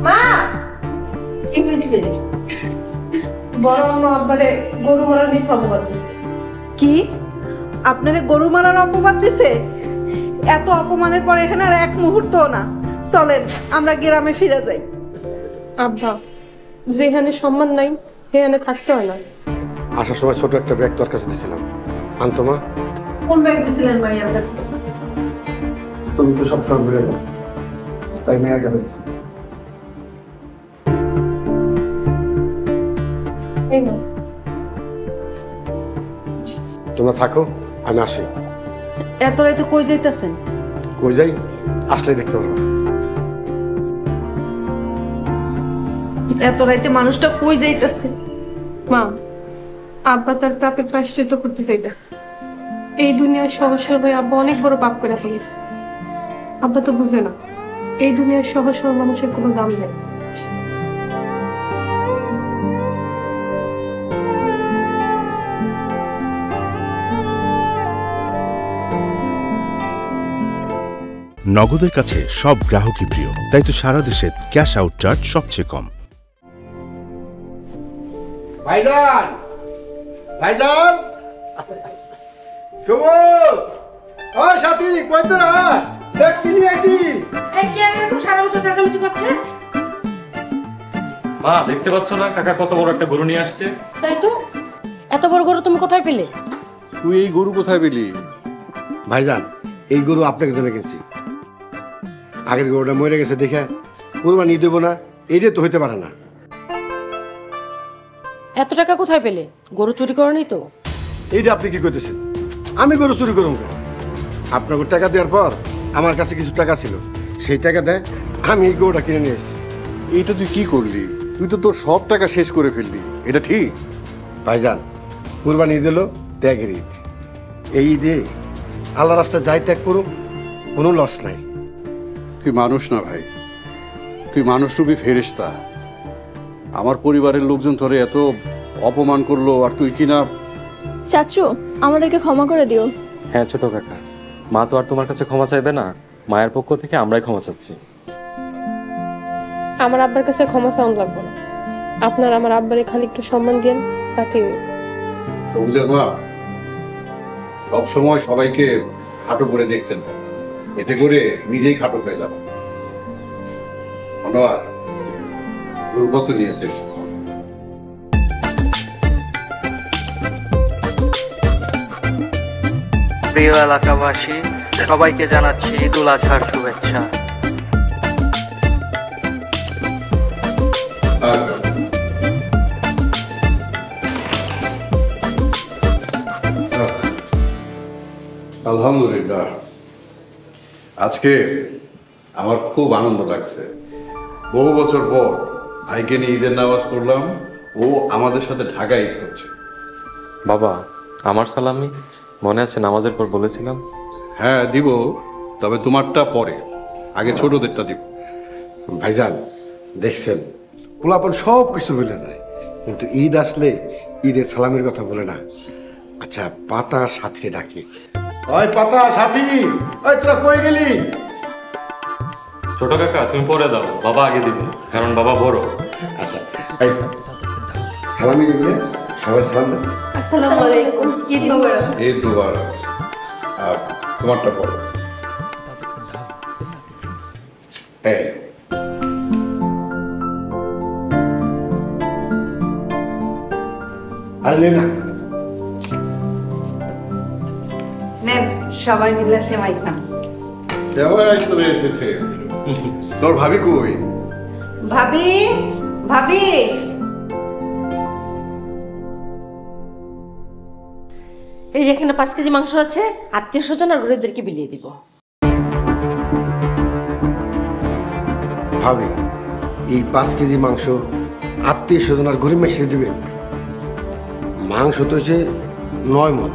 মা, কি হয়েছে? বড় আম্মা আব্বারে গরু মারার মিথ্যা অপবাদ দিছে। কি আপনারে গরু মারার অপবাদ দিছে? এত অপমানের পর এখানে আর এক মুহূর্তও না। চলেন আমরা গ্রামে ফিরে যাই। আব্বা, যেখানে সম্মান নাই সেখানে থাকতে হয় না। আসার সময় ছোট একটা ব্যাগ তোর কাছে দিয়েছিলাম, আনতো মা? কোন ব্যাগ দিছিলেন মাইয়ার কাছে? তুমি তো সব সময় ভুলে যাও, তাই মেয়ের কাছে দিচ্ছি। এই নাও। তোমরা থাকো, আমি আসি। এত রাতে কই যাইতেছেন? কই যাই আসলে দেখতে পারবো। এত রাতে মানুষটা কই যাইতেছে? মা, আব্বা তার পাপের প্রায়শ্চিত্ত করতে চাইতেছে। এই দুনিয়ায় সহজ সরল আব্বা অনেক বড় পাপ করে ফেলেছে। আব্বা তো বুঝে না এই দুনিয়ার সহজ সরল মানুষের কোনো দাম নেই। নগদের কাছে সব গ্রাহকই প্রিয়, তাই তো সারা দেশে ক্যাশ আউট চার্জ সবচেয়ে কম। ভাইজান, ভাইজান, শুভ, ও সাথী, কই তোরা? দেখ কি নিয়ে আইছি। এই কে এরকম সারা মতো চেঁচামেচি করছে? মা, দেখতে পাচ্ছ না কাকা কত বড় একটা গরু নিয়ে আসছে? তাই তো। এত বড় গরু তুমি কোথায় পেলে? তুই এই গরু কোথায় পেলি? ভাইজান, এই গরু আপনাকে জন্য কিনছি। আগের গরুটা মরে গেছে দেখে কুরবানি দেবো না, এইটা তো হইতে পারে না। এত টাকা কোথায় পেলে? গরু চুরি করনি তো? এইটা আপনি কি করতেছেন? আমি গরু চুরি করুন কেন? আপনাকে টাকা দেওয়ার পর আমার কাছে কিছু টাকা ছিল, সেই টাকা দেয় আমি এই গরুটা কিনে নিয়ে এসেছি। এইটা তুই কি করলি? তুই তো তোর সব টাকা শেষ করে ফেললি, এটা ঠিক? ভাইজান, কুরবানি ঈদ হলো ত্যাগের ঈদ। এই ঈদে আল্লাহ রাস্তায় যাই ত্যাগ করুন, কোনো লস নাই। তুই মানুষ না ভাই, তুই মানুষরূপী ফেরেশতা। আমার পরিবারের লোকজন তোরে এত অপমান করলো, আর তুই কিনা। চাচু, আমাদেরকে ক্ষমা করে দিও। হ্যাঁ ছোট কাকা, মা তো আর তোমার কাছে ক্ষমা চাইবে না। মায়ের পক্ষ থেকে আমরাই ক্ষমা চাচ্ছি। আমার আব্বার কাছে ক্ষমা চাওয়ান লাগবে না। আপনার আমার আব্বারে খালি একটু সম্মান দেন, তাতে সবুজের মা সব সময় সবাইকে খাটো করে দেখতেন, এতে করে নিজেই খাটো হয়ে যাব। মনোয়ার, গরু কত নিয়েছিস? প্রিয় এলাকাবাসী, সবাইকে জানাচ্ছি ঈদ উল আজহার শুভেচ্ছা। আলহামদুলিল্লাহ, আজকে আমার খুব আনন্দ লাগছে। বহু বছর পর ভাইকে নিয়ে ঈদের নামাজ পড়লাম, ও আমাদের সাথে ঢাকা ঈদ করছে। বাবা, আমার সালামি মনে আছে নামাজের পর বলেছিলাম? হ্যাঁ দিব, তবে তোমারটা পরে, আগে ছোটদেরটা দিব। ভাইজান, দেখছেন পোলাপন সব কিছু ভুলে যায়, কিন্তু ঈদ আসলে ঈদের সালামের কথা বলে না। আচ্ছা, পাতা সাথী ডাকি। ওই পাতা সাথী, ওই তোরা কই গেলি? ছোট কাকা তুমি পরে দাও, বাবা আগে দিবে, কারণ বাবা বড়। আচ্ছা, এই সালামি দিলে সবাই সালাম দেন। আসসালামু আলাইকুম, ঈদ মোবারক। ঈদ মোবারক। আর তোমারটা পরে। এই আরে নে না, নেন সবাই মিলে সেমাই খান। দেওয়াই চলে এসেছে। তোর ভাবি কই? ভাবি, ভাবি। এই যে এখানে 5 কেজি মাংস আছে, আত্মীয় স্বজন আর গরিবদেরকে বিলিয়ে দিব। ভাবি, এই 5 কেজি মাংস আত্মীয় স্বজন আর গরিব মেশিনে দিবেন? মাংস তো হচ্ছে 9 মণ,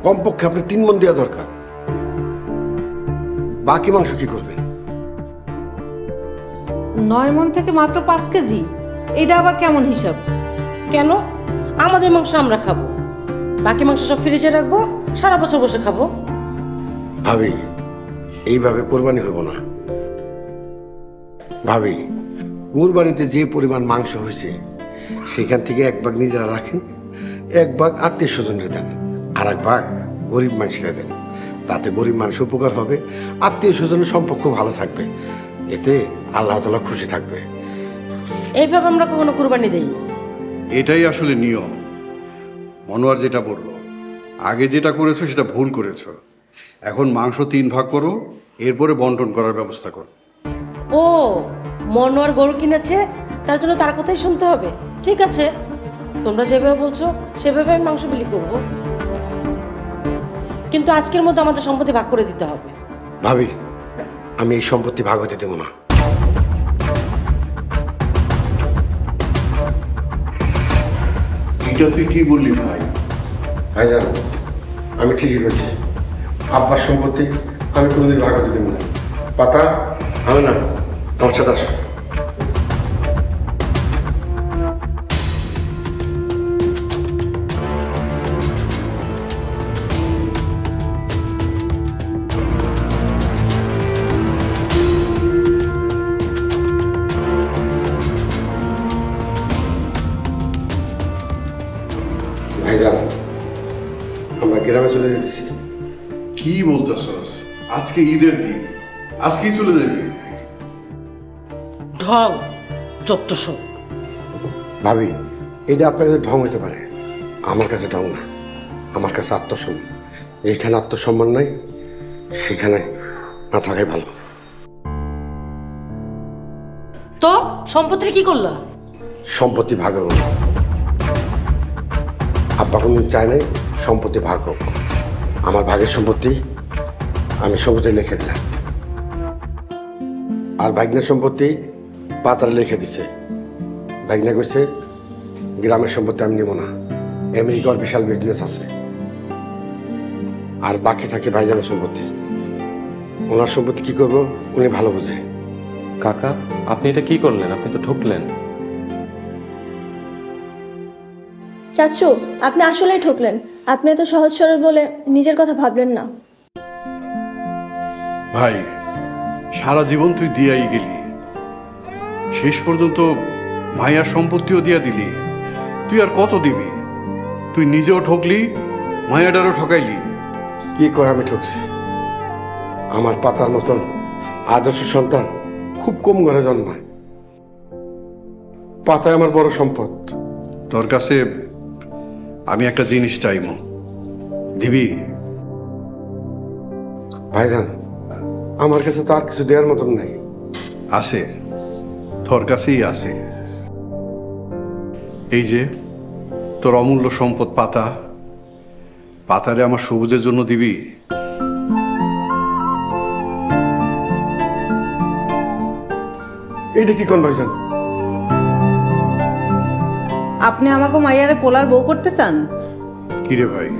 কমপক্ষে আপনি 3 মণ দেওয়া দরকার। বাকি মাংস কি করবেন? 9 মণ থেকে মাত্র 5 কেজি, এটা আবার কেমন হিসাব? কেন? আমাদের মাংস আমরা খাবো, বাকি মাংস সব ফ্রিজে রাখবো, সারা বছর বসে খাবো। ভাবি, এইভাবে কোরবানি হইব না। ভাবি, কোরবানিতে যে পরিমাণ মাংস হয়েছে সেখান থেকে 1 ভাগ নিজেরা রাখেন, 1 ভাগ আত্মীয় স্বজনরে দেন, আর 1 ভাগ গরিব মানুষরা দেন। তাতে গরিব মানুষ উপকার হবে, আত্মীয় স্বজনের সম্পর্ক ভালো থাকবে, এতে আল্লাহ তাআলা খুশি থাকবে। এইভাবে আমরা কখনো কুরবানি দেই? এটাই আসলে নিয়ম। মনোয়ার যেটা বললো, আগে যেটা করেছো সেটা ভুল করেছো। এখন মাংস 3 ভাগ করো, এরপরে বন্টন করার ব্যবস্থা করো। ও, মনোয়ার গরু কিনেছে, তার জন্য তার কথাই শুনতে হবে। ঠিক আছে, তোমরা যেভাবে বলছো সেভাবে আমি মাংস বিলি করবো, কিন্তু আজকের মধ্যে আমাদের সম্পত্তি ভাগ করে দিতে হবে। ভাবি, আমি এই সম্পত্তি ভাগ হতে দেবো না। এটা তুই কি বললি ভাই? ভাইজান, আমি ঠিকই বলছি। আব্বার সম্পত্তি আমি কোনোদিন ভাগ হতে দেবো না। পাতা, আমি না, তোমার সাথে আসো। ভাইজান, আমরা গ্রামে চলে যেতেছি। কি বলতেছস? আজকে ঈদের দিন, আজকেই চলে যাবি? ঢং, যত সব। ভাবি, এটা আপনার কাছে ঢং হতে পারে, আমার কাছে ঢং না, আমার কাছে আত্মসম্মান। যেখানে আত্মসম্মান নাই সেখানে না থাকাই ভালো। তো সম্পত্তি কি করলা? সম্পত্তি ভাগ হোক। আব্বা কোনদিন চায় নাই সম্পত্তি ভাগ হোক। আমার ভাগের সম্পত্তি আমি সবুজে লিখে দিলাম, আর ভাগ্নের সম্পত্তি পাতারে লিখে দিছে। ভাগ্নে কইছে গ্রামের সম্পত্তি আমি নেব না, আমেরিকার বিশাল বিজনেস আছে। আর বাকি থাকে ভাইজানের সম্পত্তি। ওনার সম্পত্তি কি করব উনি ভালো বুঝে। কাকা, আপনি এটা কি করলেন? আপনি তো ঠকলেন। চাচু, আপনি আসলেই ঠকলেন। আপনি এত সহজ সরল বলে নিজের কথা ভাবলেন না। ভাই, সারা জীবন তুই দিয়াই গেলি, শেষ পর্যন্ত মায়ার সম্পত্তিও দিয়া দিলি। তুই আর কত দিবি? তুই নিজেও ঠকলি, মায়াটারও ঠকাইলি। কি কয় আমি ঠকছি? আমার পাতার মতন আদর্শ সন্তান খুব কম ঘরে জন্মায়। পাতায় আমার বড় সম্পদ। তোর কাছে আমি একটা জিনিস চাইবো, দিবি? ভাইজান, আমার কাছে তো আর কিছু দেওয়ার মতন নাই। আছে, তোর কাছেই আছে। এই যে তোর অমূল্য সম্পদ পাতা, পাতারে আমার সবুজের জন্য দিবি? এইটা কি কোন ভাইজান? আপনি আমাকে মাইয়ারে পোলার বউ করতে চান? কিরে ভাই,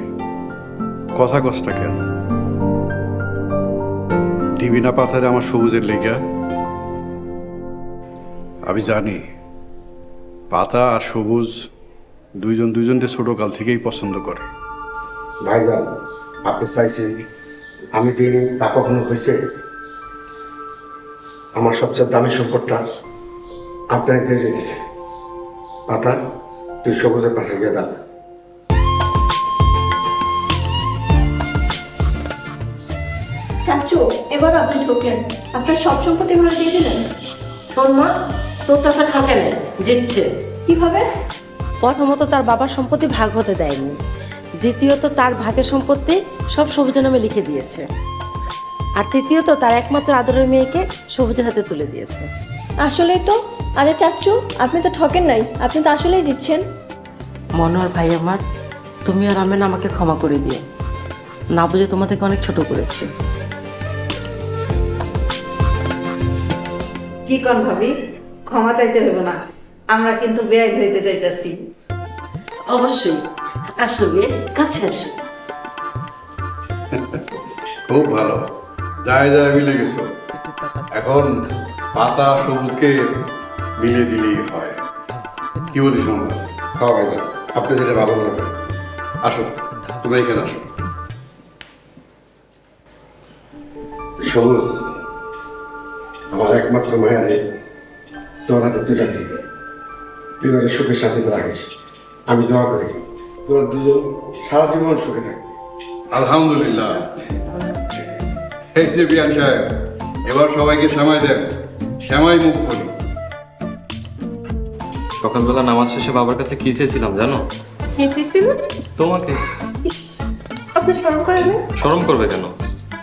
কথা কষ্টা কেন? দিবি না পাথারে আমার সবুজের লেগা? আমি জানি পাতা আর সবুজ দুইজনকে ছোট কাল থেকেই পছন্দ করে। ভাইজান, আপনি চাইছেন আমি দিইনি তা কখনো হয়েছে? আমার সবচেয়ে দামি সম্পদটা আপনার দিয়ে যেতেছে। পাতা, তুই সবুজের পাশে গিয়ে দাঁড়া। চাচু, এবার আপনি ঠকলেন। আপনার সব সম্পত্তি ভাড়া দিয়ে দিলেন। শোন মা, তোর চাচা ঠকে নেই, জিতছে। কিভাবে? প্রথমত তার বাবার সম্পত্তি ভাগ হতে দেয়নি, দ্বিতীয়ত তার ভাগের সম্পত্তি সব সবুজের নামে লিখে দিয়েছে। আর তৃতীয়ত তার একমাত্র আদরের মেয়েকে সবুজের হাতে তুলে দিয়েছে। আসলেই তো। আরে চাচ্চু, আপনি তো ঠকেন নাই, আপনি তো আসলেই জিতছেন। মনোয়ার ভাই আমার, তুমি আর আমেন আমাকে ক্ষমা করে দিয়ে, না বুঝে তোমাদেরকে অনেক ছোট করেছি। কি কন ভাবি, ক্ষমা চাইতে হবে না, আমরা কিন্তু বেআইন হইতে যাইতাছি। অবশ্যই, আসলে কাছে আসো। খুব ভালো, যায় মিলে গেছো। এখন পাতা সবুজকে মিলিয়ে দিলেই হয়। কি বলিস মনোয়ার? হ্যাঁ ভাইজান, আপনি যেটা ভালো মনে করেন। আসো, তোমরা এখানে আসো। সবুজ, আমার একমাত্র মায়া রে, তোর হাতে দুটা দিন পরিবারের সুখের সাথে তো রাখিস। আমি দোয়া করি তোরা দুজন সারা জীবন সুখে থাকবি। আলহামদুলিল্লাহ। এই যে বিয়ান সাহেব, এবার সবাইকে শ্যামাই দেন, শ্যামাই মুখ করি। সকালবেলা নামাজ শেষে বাবার কাছে কি চেয়েছিলাম জানো? কি চেয়েছিল? তোমাকে। আপনি শরম করেন না? শরম করবে কেন?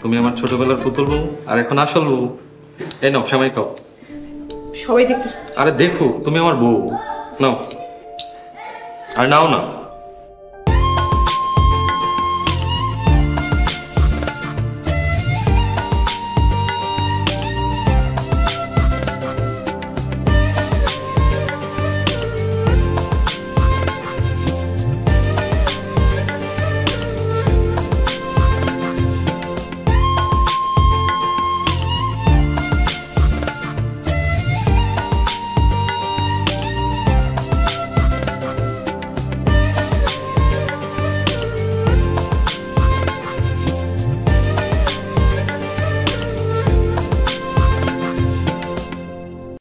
তুমি আমার ছোটবেলার পুতুল বউ, আর এখন আসল বউ। এই নাও শ্যামাই খাও। সবাই দেখতেছে। আরে দেখো, তুমি আমার বউ। নাও, আর নাও না।